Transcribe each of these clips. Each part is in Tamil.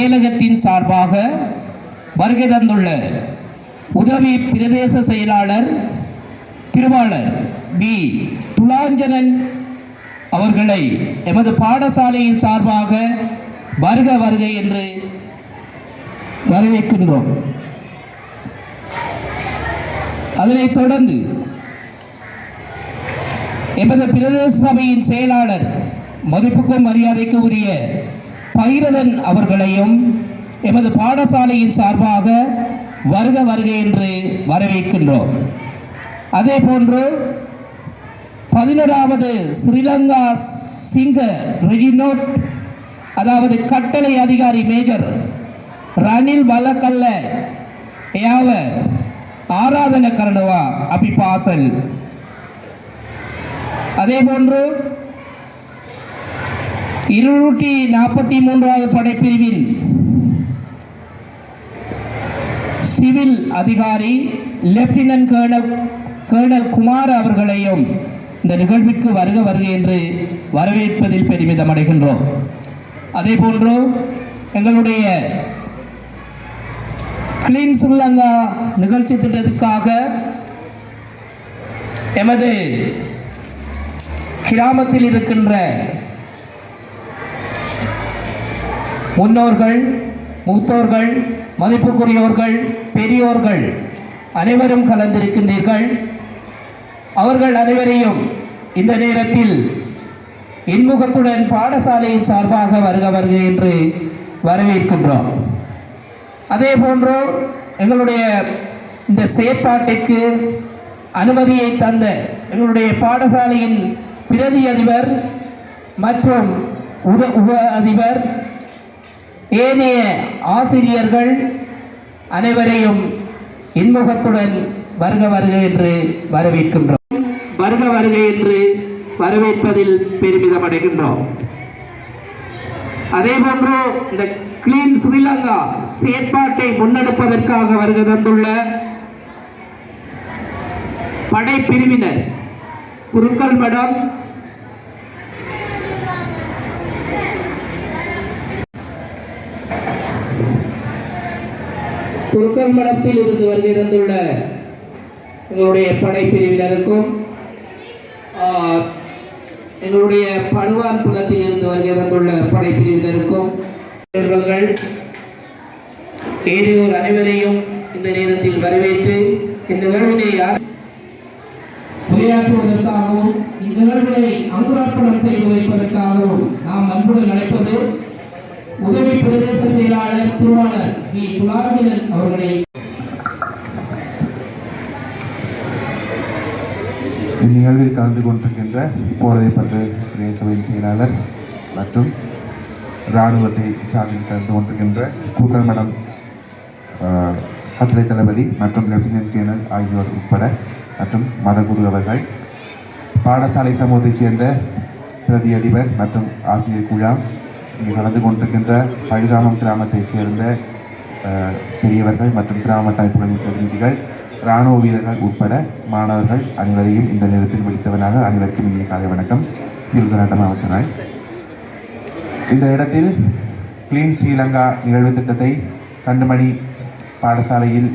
செயலகத்தின் சார்பாக வருகை தந்துள்ள உதவி பிரதேச செயலாளர் திருவாளர் பி துலாஞ்சனன் அவர்களை எமது பாடசாலையின் சார்பாக வருக வருக என்று வரவேற்கின்றோம். அதனைத் தொடர்ந்து எமது பிரதேச சபையின் செயலாளர் மதிப்புக்கும் மரியாதைக்கு உரிய பைரவன் அவர்களையும் எமது பாடசாலையின் சார்பாக வருக வருக என்று வரவேற்கின்றோம். அதே போன்று 11வது ஸ்ரீலங்கா சிங்க ரெஜினோட் அதாவது கட்டளை அதிகாரி மேஜர் ரணில் வலக்கல்ல யாவ ஆராதன கரணவா அபிபாசல். அதே போன்று 243வது படைப்பிரிவில் சிவில் அதிகாரி லெப்டினன்ட் கேர்னல் குமார் அவர்களையும் இந்த நிகழ்விற்கு வருக வருக என்று வரவேற்பதில் பெருமிதம் அடைகின்றோம். அதே போன்று எங்களுடைய கிளீன் ஸ்ரீலங்கா நிகழ்ச்சி திட்டத்திற்காக எமது கிராமத்தில் இருக்கின்ற முன்னோர்கள், மூத்தோர்கள், மதிப்புக்குரியோர்கள், பெரியோர்கள் அனைவரும் கலந்திருக்கின்றீர்கள். அவர்கள் அனைவரையும் இந்த நேரத்தில் இன்முகத்துடன் பாடசாலையின் சார்பாக வருக வருக என்று வரவேற்கின்றோம். அதே போன்று எங்களுடைய இந்த செயற்பாட்டிற்கு அனுமதியை தந்த எங்களுடைய பாடசாலையின் பிரதி அதிபர் மற்றும் உப அதிபர், ஏனைய ஆசிரியர்கள் அனைவரையும் இன்முகத்துடன் வருக வருக என்று வரவேற்கின்றோம். வருக வருக என்று வரவேற்பதில் பெருமிதம் அடைகின்றோம். அதே போன்று இந்த கிளீன் ஸ்ரீலங்கா செயற்பாட்டை முன்னெடுப்பதற்காக வருகை தந்துள்ள படைப்பிரிவினர் குருக்கள் மடம், குருக்கள் மடத்தில் இருந்து வருகை தந்துள்ள எங்களுடைய படைப்பிரிவினருக்கும், எங்களுடைய படுவான் புலத்தில் இருந்து வருகை தந்துள்ள படைப்பிரிவினருக்கும் ஏனையோர் அனைவரையும் இந்த நேரத்தில் வரவேற்று இந்த நிகழ்வினை உரையாற்றுவதற்காகவும் இந்த நிகழ்வினை அங்குரார்ப்பணம் செய்து வைப்பதற்காகவும் நாம் அன்புடன் அழைப்பது உதவி பிரதேச செயலாளர் திருவாளர் பி துலாஞ்சனன் அவர்களை. இந்நிகழ்வில் கலந்து கொண்டிருக்கின்ற போரதை பற்று பிரதேசவின் செயலாளர் மற்றும் இராணுவத்தை சார்பில் கலந்து கொண்டிருக்கின்ற கூக்கல் மடம் கட்டளை தளபதி மற்றும் லெப்டினன்ட் கேர்னல் ஆகியோர் உட்பட மற்றும் மதகுரு அவர்கள், பாடசாலை சமூகத்தைச் சேர்ந்த பிரதி அதிபர் மற்றும் ஆசிரியர் குழாம், இங்கே கலந்து கொண்டிருக்கின்ற பழுகாமம் கிராமத்தைச் சேர்ந்த பெரியவர்கள் மற்றும் கிராம அமைப்புகளின் பிரதிநிதிகள், இராணுவ வீரர்கள் உட்பட மாணவர்கள் அனைவரையும் இந்த நேரத்தில் முடித்தவனாக அனைவருக்கும் இனிய காலை வணக்கம். சீல்கராட்டம் அவசராய் இந்த இடத்தில் கிளீன் ஸ்ரீலங்கா நிகழ்வு திட்டத்தை கண்டுமணி பாடசாலையில்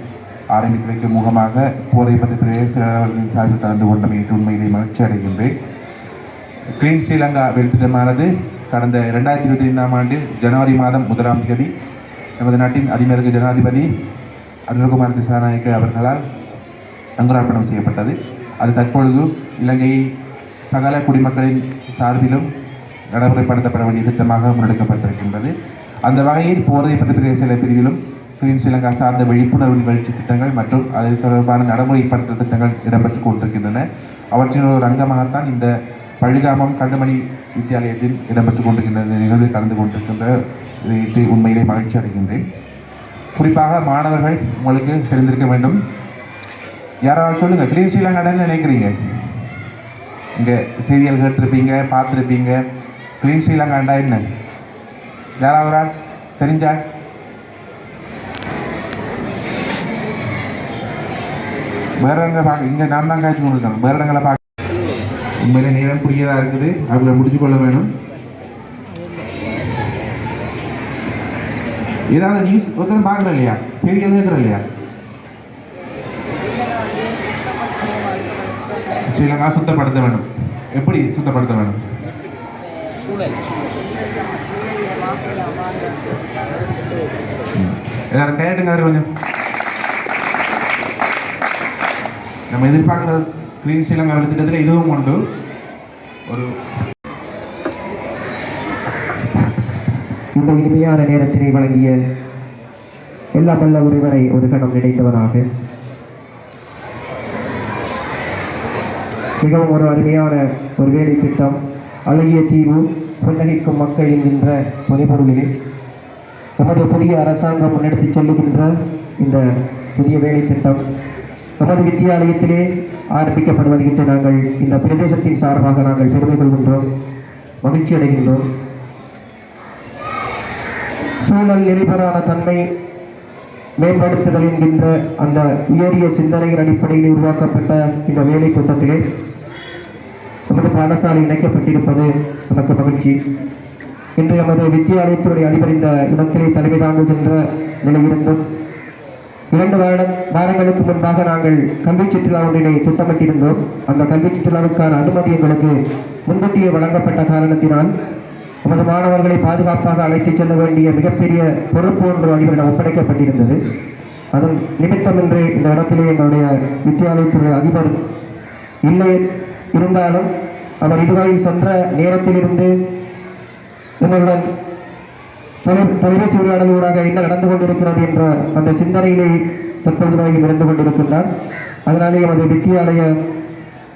ஆரம்பித்து வைக்கும் முகமாக போதை பற்றி பிரதேசங்களின் சார்பில் கலந்து கொண்டமையிட்டு உண்மையிலே மகிழ்ச்சி அடைகின்றேன். கிளீன் ஸ்ரீலங்கா வேலைத்திட்டமானது கடந்த 2025ஆம் ஆண்டு ஜனவரி மாதம் 1ஆம் தேதி நமது நாட்டின் அதிமேற்கு ஜனாதிபதி அனுரகுமார் திசாநாயக்க அவர்களால் அங்குரார்ப்பணம் செய்யப்பட்டது. அது தற்பொழுது இலங்கை சகல குடிமக்களின் சார்பிலும் நடைமுறைப்படுத்தப்பட வேண்டிய திட்டமாக முன்னெடுக்கப்பட்டிருக்கின்றது. அந்த வகையில் போதை பற்றி பிரதேச பிரிவிலும் கிளீன் ஸ்ரீலங்கா சார்ந்த விழிப்புணர்வு நிகழ்ச்சி திட்டங்கள் மற்றும் அது தொடர்பான நடைமுறைப்படுத்த திட்டங்கள் இடம்பெற்றுக் கொண்டிருக்கின்றன. அவற்றின் ஒரு அங்கமாகத்தான் இந்த பழுகாமம் கண்டுமணி வித்தியாலயத்தில் இடம்பெற்றுக் கொண்டிருக்கின்ற நிகழ்வில் கலந்து கொண்டிருக்கின்ற உண்மையிலே மகிழ்ச்சி அடைகின்றேன். குறிப்பாக மாணவர்கள் உங்களுக்கு தெரிந்திருக்க வேண்டும். யாராவது சொல்லுங்கள், கிளீன் ஸ்ரீலங்கான்னு நினைக்கிறீங்க? இங்கே செய்திகள் கேட்டிருப்பீங்க, பார்த்துருப்பீங்க. கிளீன் ஸ்ரீலங்காண்டா என்ன? யாராவது தெரிஞ்சால் வேற இடங்களை பார்க்க, இங்கே நான் தான் காய்ச்சி கொண்டு இருக்கேன். வேற இடங்களை பார்க்க உண்மையிலே நேரம் புரியதாக இருக்குது. அவங்களை முடிச்சு கொள்ள வேணும். ஏதாவது நியூஸ் ஒருத்தரும் பார்க்குறோம் இல்லையா, செய்திகள் கேட்குறோம் இல்லையா? ஸ்ரீலங்கா சுத்தப்படுத்த வேண்டும். எப்படி சுத்தப்படுத்த வேண்டும்? எல்லாரும் கையெடுங்க கொஞ்சம். நம்ம எதிர்பார்க்குற கிளீன் ஸ்ரீலங்கா திட்டத்தில் இதுவும் உண்டு. ஒரு இந்த இனிமையான நேரத்தினை வழங்கிய எல்லாம் வல்ல ஒருவரை ஒரு கணம் நினைத்தவராக மிகவும் ஒரு அருமையான ஒரு வேலை திட்டம், அழகிய தீவு புன்னகைக்கும் மக்கள் என்கின்ற துணைப்பொருளில் நமது புதிய அரசாங்கம் முன்னெடுத்துச் செல்லுகின்ற இந்த புதிய வேலை திட்டம் நமது வித்தியாலயத்திலே ஆரம்பிக்கப்படுவதற்கு நாங்கள் இந்த பிரதேசத்தின் சார்பாக நாங்கள் பெருமை கொள்கின்றோம், மகிழ்ச்சி அடைகின்றோம். சூழல் நிலைபெறான தன்மை மேம்படுத்துதல் என்கின்ற அந்த உயரிய சிந்தனையின் அடிப்படையில் உருவாக்கப்பட்ட இந்த வேலை திட்டத்திலே நமது பாடசாலை இணைக்கப்பட்டிருப்பது நமக்கு மகிழ்ச்சி. இன்று நமது வித்தியாலயத்தினுடைய அதிபர் இந்த இடத்திலே தலைமை தாங்குகின்ற நிலையிருந்தும் 2 வாரங்களுக்கு முன்பாக நாங்கள் கல்வி சுற்றுலா ஒன்றினை திட்டமிட்டிருந்தோம். அந்த கல்வி சுற்றுலாவுக்கான அனுமதி எங்களுக்கு முன்கூட்டியே வழங்கப்பட்ட காரணத்தினால் நமது மாணவர்களை பாதுகாப்பாக அழைத்துச் செல்ல வேண்டிய மிகப்பெரிய பொறுப்பு ஒன்று அதிபரிடம் ஒப்படைக்கப்பட்டிருந்தது. அதன் நிமித்தம் இன்று இந்த இடத்திலே எங்களுடைய வித்தியாலயத்துடைய அதிபர் இல்லை இருந்தாலும் அவர் இதுவரையில் சென்ற நேரத்திலிருந்து எங்களுடன் தொலைபேசி உரையாடலூடாக என்ன நடந்து கொண்டிருக்கிறது என்ற அந்த சிந்தனையிலே தற்போது வரையில் இருந்து கொண்டிருக்கின்றார். அதனாலே எமது வித்தியாலய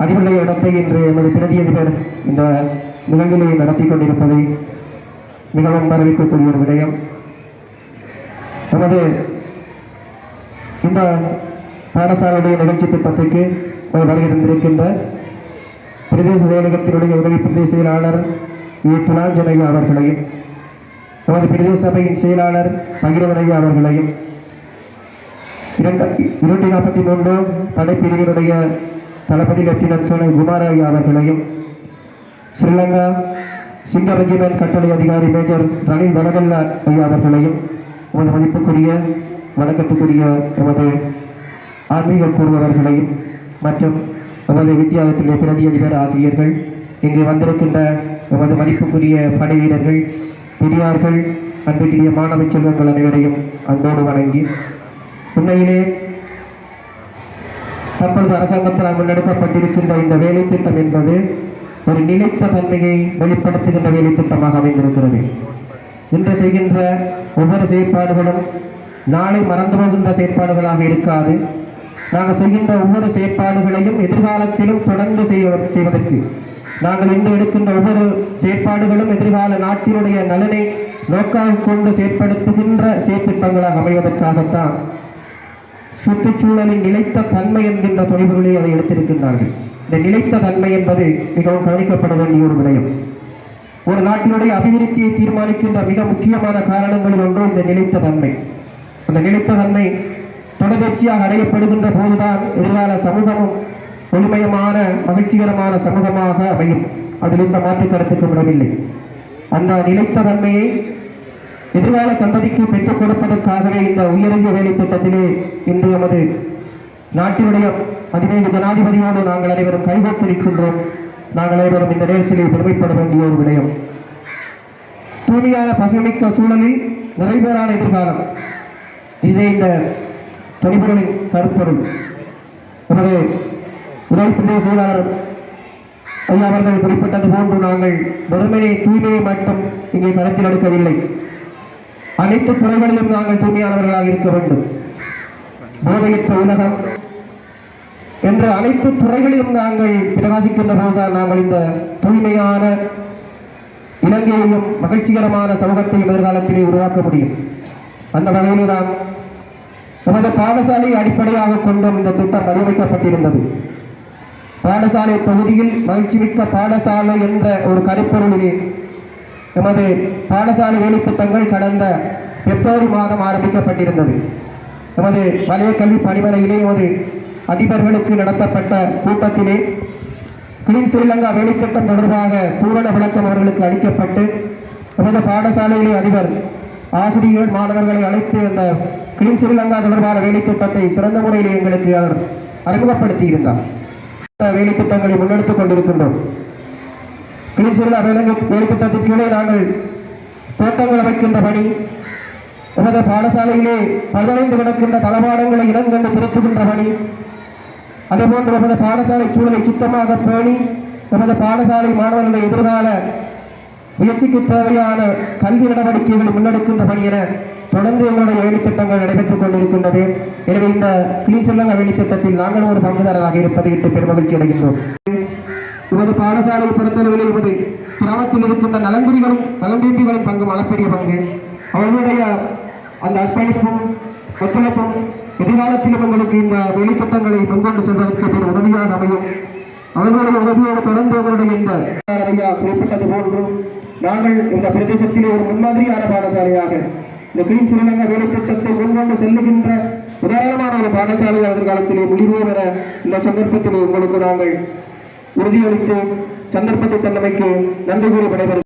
அதிபருடைய இடத்தை இன்று எமது பிரதி அதிபர் இந்த நிகழ்விலே நடத்தி கொண்டிருப்பதை மிகவும் வரவேற்கக்கூடிய ஒரு விடயம். நமது இந்த பாடசாலையுடைய நிகழ்ச்சி திட்டத்திற்கு வருகை தந்திருக்கின்ற பிரதேச செயலகத்தினுடைய உதவி பிரதேச செயலாளர் துலாஞ்சனையா அவர்களையும், நமது பிரதேச சபையின் செயலாளர் பகிரவனையா அவர்களையும், 243 படைப்பிரிவினுடைய தளபதி லெப்டினன்ட் கர்னல் குமாரையா அவர்களையும், ஸ்ரீலங்கா சிங்க ரெஜிமெண்ட் கட்டளை அதிகாரி மேஜர் ரணில் வனகல்லா ஐயா அவர்களையும், நமது மதிப்புக்குரிய வணக்கத்துக்குரிய எமது ஆன்மீக கூறுபவர்களையும் மற்றும் நமது வித்தியாலயத்துடைய பிரதி அதிபர் ஆசிரியர்கள், இங்கு வந்திருக்கின்ற நமது மதிப்புக்குரிய படை வீரர்கள், பெரியார்கள், அன்புக்குரிய மாணவ செல்வங்கள் அனைவரையும் அன்போடு வணங்கி, உண்மையிலே தற்போது அரசாங்கத்தால் முன்னெடுக்கப்பட்டிருக்கின்ற இந்த வேலை திட்டம் என்பது ஒரு நிலைத்த தன்மையை வெளிப்படுத்துகின்ற வேலை திட்டமாக அமைந்திருக்கிறது. இன்று செய்கின்ற ஒவ்வொரு செயற்பாடுகளும் நாளை மறந்து போகின்ற செயற்பாடுகளாக இருக்காது. நாங்கள் செய்கின்ற ஒவ்வொரு செயற்பாடுகளையும் எதிர்காலத்திலும் தொடர்ந்து செய்வதற்கு நாங்கள் இன்று எடுக்கின்ற ஒவ்வொரு செயற்பாடுகளும் எதிர்கால நாட்டினுடைய நலனை நோக்காக கொண்டு செயற்படுத்துகின்ற செயற்திட்டங்களாக அமைவதற்காகத்தான் சுற்றுச்சூழலின் நிலைத்த தன்மை என்கின்ற தொழில்களை அதை எடுத்திருக்கின்றார்கள். இந்த நிலைத்த தன்மை என்பது மிகவும் கவனிக்கப்பட வேண்டிய ஒரு விடயம். ஒரு நாட்டினுடைய அபிவிருத்தியை தீர்மானிக்கின்ற மிக முக்கியமான காரணங்களில் ஒன்று இந்த நிலைத்த தன்மை. அந்த நிலைத்த தன்மை தொடர்ச்சியாக அடையப்படுகின்ற போதுதான் எதிர்கால சமூகமும் ஒளிமயமான மகிழ்ச்சிகரமான சமூகமாக அமையும். அதில் இந்த மாற்று கருத்துக்கு விடவில்லை. அந்த நிலைத்த தன்மையை எதிர்கால சந்ததிக்கு பெற்றுக் கொடுப்பதற்காகவே இந்த உயரிய வேலை திட்டத்திலே இன்று எமது நாட்டினுடைய அதிவேக ஜனாதிபதியோடு நாங்கள் அனைவரும் கைகோர்த்து நிற்கின்றோம். நாங்கள் அனைவரும் இந்த நேரத்திலே பெருமைப்பட வேண்டிய ஒரு விடயம். தூய்மையான பசுமிக்க சூழலில் நிறைவேறான எதிர்காலம், இதே இந்த தொழில்களின் கருப்பொருள். நமது உதவி பிரதேச செயலாளர் ஐயா அவர்கள் குறிப்பிட்டது போன்று நாங்கள் வெறுமனே தூய்மையை மட்டும் இங்கே கருத்தில் எடுக்கவில்லை. அனைத்து துறைகளிலும் நாங்கள் தூய்மையானவர்களாக இருக்க வேண்டும். போதையற்ற உலகம் என்ற அனைத்து துறைகளிலும் நாங்கள் பிரகாசிக்கின்ற போதுதான் நாங்கள் இந்த தூய்மையான இலங்கையையும் மகிழ்ச்சிகரமான சமூகத்தையும் எதிர்காலத்திலே உருவாக்க முடியும். அந்த வகையிலே தான் நமது பாடசாலையை அடிப்படையாக கொண்டும் இந்த திட்டம் வடிவமைக்கப்பட்டிருந்தது. பாடசாலை தொகுதியில் மகிழ்ச்சிமிக்க பாடசாலை என்ற ஒரு கருப்பொருளிலே எமது பாடசாலை வேலை திட்டங்கள் கடந்த பிப்ரவரி மாதம் ஆரம்பிக்கப்பட்டிருந்தது. எமது வலய கல்வி பணிமனையிலே எமது அதிபர்களுக்கு நடத்தப்பட்ட கூட்டத்திலே கிளீன் ஸ்ரீலங்கா வேலைத்திட்டம் தொடர்பாக பூரண விளக்கம் அவர்களுக்கு அளிக்கப்பட்டு எமது பாடசாலையிலே அதிபர் ஆசிரியர்கள் மாணவர்களை அழைத்து அந்த கிளீன் ஸ்ரீலங்கா தொடர்பான வேலைத்திட்டத்தை சிறந்த முறையில் எங்களுக்கு அவர் அறிமுகப்படுத்தியிருந்தார். வேலைத்திட்டங்களை முன்னெடுத்துக் கொண்டிருக்கின்றோம். கிளீன் ஸ்ரீலங்கா வேலைத்திட்டத்தின் கீழே நாங்கள் தோட்டங்கள் அமைக்கின்ற பணி, எமது பாடசாலையிலே பழுதடைந்து கிடக்கின்ற தளபாடங்களை இனங்கண்டு திருத்துகின்ற பணி, அதேபோன்று எமது பாடசாலை சூழலை சுத்தமாக பேணி எமது பாடசாலை மாணவர்களுடைய எதிர்கால முயற்சிக்கு தேவையான கல்வி நடவடிக்கைகளை முன்னெடுக்கின்ற பணி என தொடர்ந்து எங்களுடைய வேலைத்திட்டங்கள் நடைபெற்றுக் கொண்டிருக்கின்றது. எனவே இந்த கிளீன் ஸ்ரீலங்கா வேலைத்திட்டத்தில் நாங்கள் ஒரு பங்குதாரராக இருப்பதை இட்டு பெருமகிழ்ச்சி அடைகின்றோம். எமது பாடசாலையை பொறுத்தளவில் எமது கிராமத்தில் இருக்கின்ற நலன்புரிகளும் பங்கும் அளப்பெரிய பங்கு. அவர்களுடைய அந்த அர்ப்பணிப்பும் ஒத்துழைப்பும் எதிர்காலத்திலும் எங்களுக்கு இந்த வேலைத்திட்டங்களை கொண்டு செல்வதற்கு பெரும் உதவியாக அமையும். அவர்களுடைய உதவியோடு தொடர்ந்து அவர்களுடைய இந்த ஐயா குறிப்பிட்டது போன்று நாங்கள் இந்த பிரதேசத்திலே ஒரு முன்மாதிரியான பாடசாலையாக இந்த கிளீன் ஸ்ரீலங்கா வேலைத்திட்டத்தை முன்கொண்டு செல்லுகின்ற உதாரணமான ஒரு பாடசாலையை எதிர்காலத்திலே முடிவோம் என இந்த சந்தர்ப்பத்திலே உங்களுக்கு நாங்கள் உறுதியளித்து சந்தர்ப்பத்தை தன்னமைக்கு நன்றி கூறி விடைபெறும்.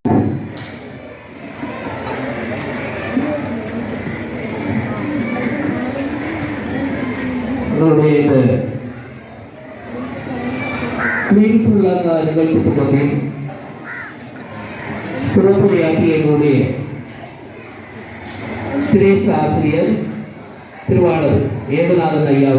இந்த கிளீன் ஸ்ரீலங்கா நிகழ்ச்சி தொடர்பில் சிறப்புரையாற்றிய எங்களுடைய சிரேஷ்ட ஆசிரியர் திருவாளர் ஏகநாதன் ஐயா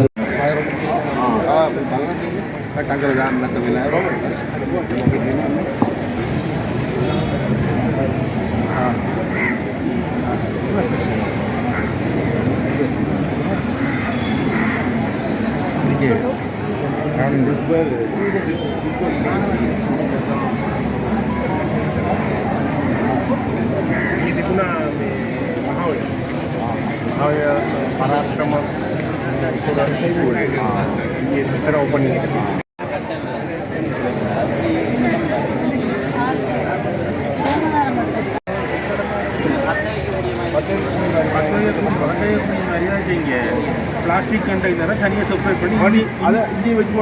பிளாஸ்டிக் கண்டெய்னரை தனியாக செப்பரேட் பண்ணி அதை இங்கே வச்சு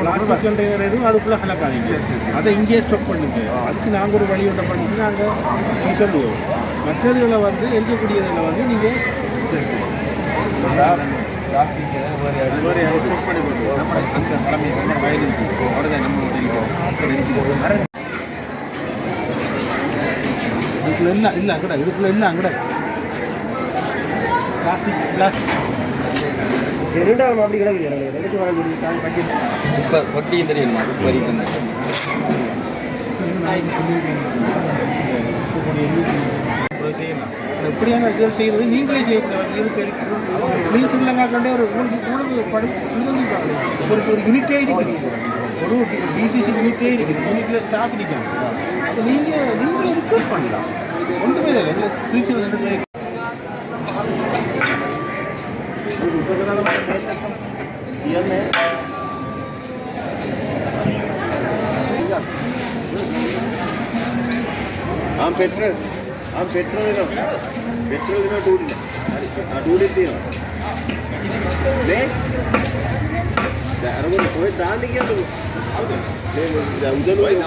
பிளாஸ்டிக் கண்டெய்னர் எதுவும் அதுக்குள்ளே கலக்காதீங்க, அதை இங்கேயே ஸ்டாக் பண்ணுங்க. அதுக்கு நாங்கள் ஒரு வழி ஒன்றை பண்ணிட்டு நாங்கள் சொல்லுவோம். மற்றதுகளை வந்து எரிக்கக்கூடியதில் வந்து நீங்கள் வேறு ஸ்டாக் பண்ணி போடுவோம். நம்ம அந்த கிளம்பி நம்ம வயது அவ்வளோதான். நம்ம இதுக்குள்ள எல்லாம் இல்லை கூட இதுக்குள்ள எல்லாம் கூட பிளாஸ்டிக் இரண்டாவது அப்படி கிடக்குது. இப்போ தொட்டியும் தெரியுமா? வரைக்கும் எப்படியான இதில் செய்கிறது நீங்களே செய்யக்கூடாது. கிளீன் ஸ்ரீலங்கா கண்டே ஒரு ஒரு யூனிட்டே இருக்குது, ஒரு டிசிசி யூனிட்டே இருக்குது. யூனிட்டில் ஸ்டாஃப் நிற்காங்க. அது நீங்களே ரிக்வெஸ்ட் பண்ணலாம். ஒன்றுமே இல்லை. Clean Sri Lanka petrol Dandi media,